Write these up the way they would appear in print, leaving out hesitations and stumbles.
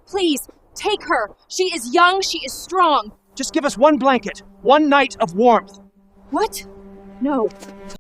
Please, take her. She is young, she is strong. Just give us one blanket, one night of warmth. What? No.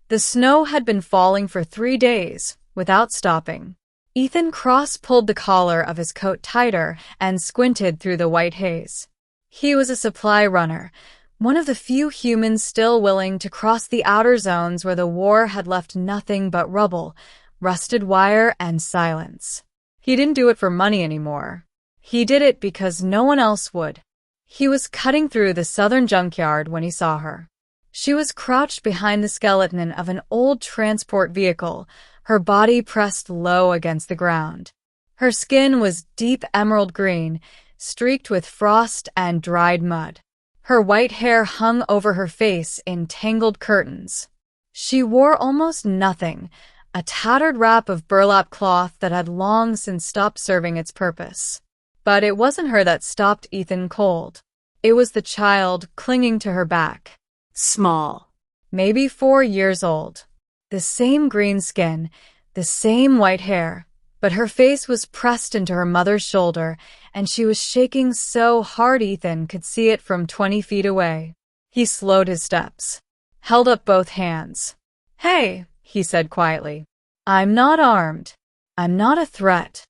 The snow had been falling for 3 days, without stopping. Ethan cross-pulled the collar of his coat tighter and squinted through the white haze. He was a supply runner, one of the few humans still willing to cross the outer zones where the war had left nothing but rubble, rusted wire, and silence. He didn't do it for money anymore. He did it because no one else would. He was cutting through the southern junkyard when he saw her. She was crouched behind the skeleton of an old transport vehicle, her body pressed low against the ground. Her skin was deep emerald green, streaked with frost and dried mud. Her white hair hung over her face in tangled curtains. She wore almost nothing, a tattered wrap of burlap cloth that had long since stopped serving its purpose. But it wasn't her that stopped Ethan cold. It was the child clinging to her back. Small, maybe 4 years old. The same green skin, the same white hair, but her face was pressed into her mother's shoulder, and she was shaking so hard Ethan could see it from 20 feet away. He slowed his steps, held up both hands. "Hey," he said quietly. "I'm not armed. I'm not a threat."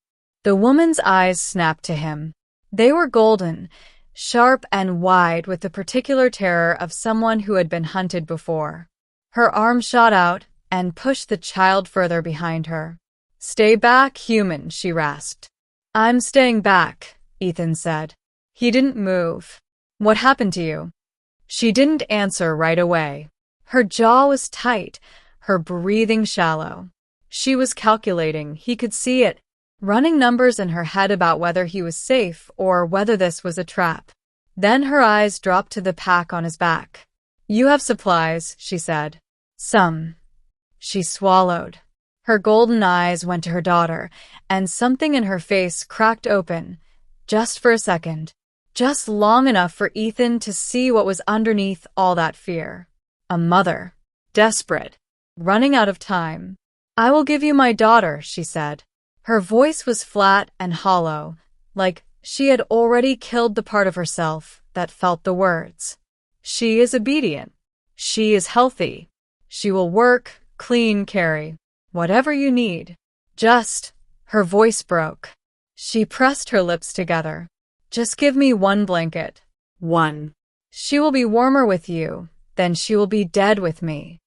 The woman's eyes snapped to him. They were golden, sharp and wide with the particular terror of someone who had been hunted before. Her arm shot out and pushed the child further behind her. "Stay back, human," she rasped. "I'm staying back," Ethan said. He didn't move. "What happened to you?" She didn't answer right away. Her jaw was tight, her breathing shallow. She was calculating, he could see it, running numbers in her head about whether he was safe or whether this was a trap. Then her eyes dropped to the pack on his back. "You have supplies," she said. "Some." She swallowed. Her golden eyes went to her daughter, and something in her face cracked open, just for a second, just long enough for Ethan to see what was underneath all that fear. A mother, desperate, running out of time. "I will give you my daughter," she said. Her voice was flat and hollow, like she had already killed the part of herself that felt the words. "She is obedient. She is healthy. She will work, clean, carry. Whatever you need. Just," her voice broke. She pressed her lips together. "Just give me one blanket. One. She will be warmer with you, then she will be dead with me."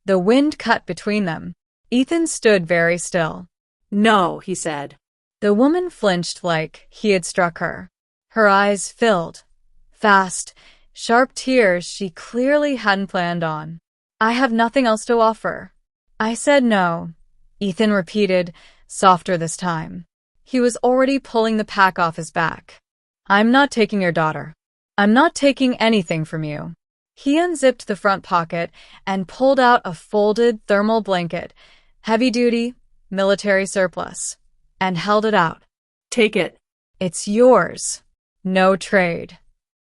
The wind cut between them. Ethan stood very still. "No," he said. The woman flinched like he had struck her. Her eyes filled. Fast, sharp tears she clearly hadn't planned on. "I have nothing else to offer." "I said no," Ethan repeated, softer this time. He was already pulling the pack off his back. "I'm not taking your daughter. I'm not taking anything from you." He unzipped the front pocket and pulled out a folded thermal blanket, heavy-duty, military surplus, and held it out. "Take it. It's yours. No trade."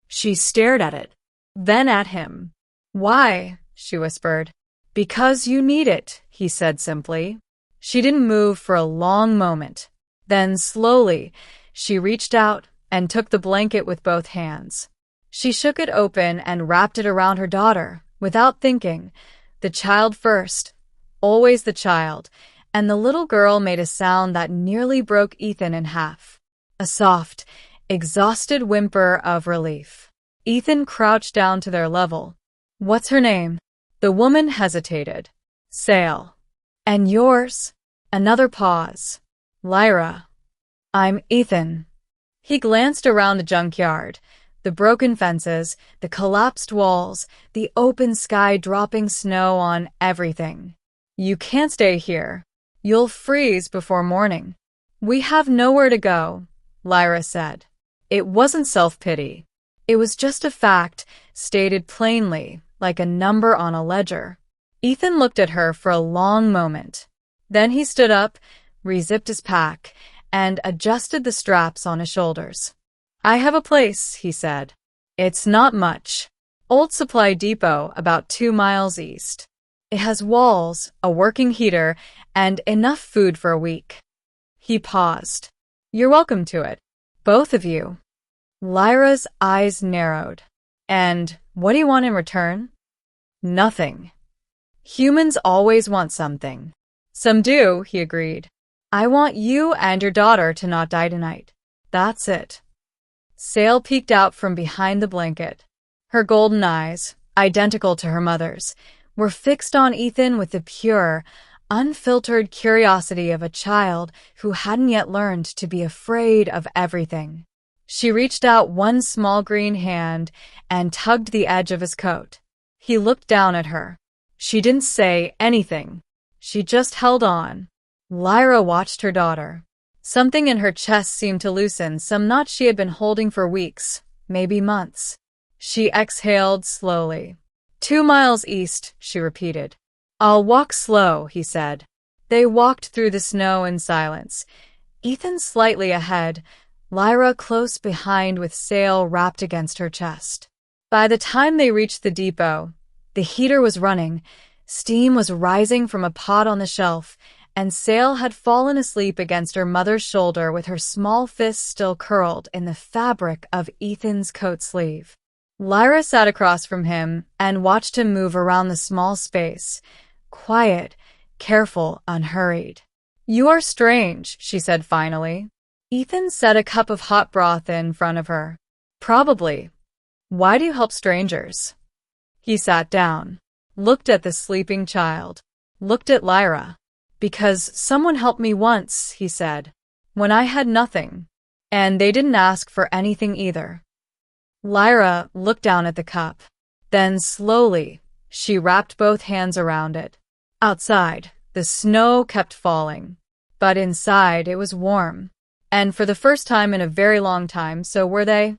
She stared at it, then at him. "Why?" she whispered. "Because you need it," he said simply. She didn't move for a long moment. Then slowly, she reached out and took the blanket with both hands. She shook it open and wrapped it around her daughter, without thinking. The child first. Always the child. And the little girl made a sound that nearly broke Ethan in half. A soft, exhausted whimper of relief. Ethan crouched down to their level. "What's her name?" The woman hesitated. "Sael." "And yours?" Another pause. "Lyra." "I'm Ethan." He glanced around the junkyard, the broken fences, the collapsed walls, the open sky dropping snow on everything. "You can't stay here. You'll freeze before morning." "We have nowhere to go," Lyra said. It wasn't self-pity. It was just a fact, stated plainly, like a number on a ledger. Ethan looked at her for a long moment. Then he stood up, re-zipped his pack, and adjusted the straps on his shoulders. "I have a place," he said. "It's not much. Old supply depot about 2 miles east. It has walls, a working heater, and enough food for a week." He paused. "You're welcome to it. Both of you. Lyra's eyes narrowed. And what do you want in return? Nothing. Humans always want something. Some do, he agreed. I want you and your daughter to not die tonight. That's it. Sael peeked out from behind the blanket. Her golden eyes, identical to her mother's, were fixed on Ethan with the pure, unfiltered curiosity of a child who hadn't yet learned to be afraid of everything. She reached out one small green hand and tugged the edge of his coat. He looked down at her. She didn't say anything. She just held on. Lyra watched her daughter. Something in her chest seemed to loosen, some knot she had been holding for weeks, maybe months. She exhaled slowly. 2 miles east, she repeated. I'll walk slow, he said. They walked through the snow in silence. Ethan slightly ahead, Lyra close behind with Sael wrapped against her chest. By the time they reached the depot, the heater was running, steam was rising from a pot on the shelf, and Sael had fallen asleep against her mother's shoulder with her small fist still curled in the fabric of Ethan's coat sleeve. Lyra sat across from him and watched him move around the small space, quiet, careful, unhurried. You are strange, she said finally. Ethan set a cup of hot broth in front of her. Probably. Why do you help strangers? He sat down, looked at the sleeping child, looked at Lyra. Because someone helped me once, he said, when I had nothing. And they didn't ask for anything either. Lyra looked down at the cup. Then slowly, she wrapped both hands around it. Outside, the snow kept falling. But inside, it was warm. And for the first time in a very long time, so were they.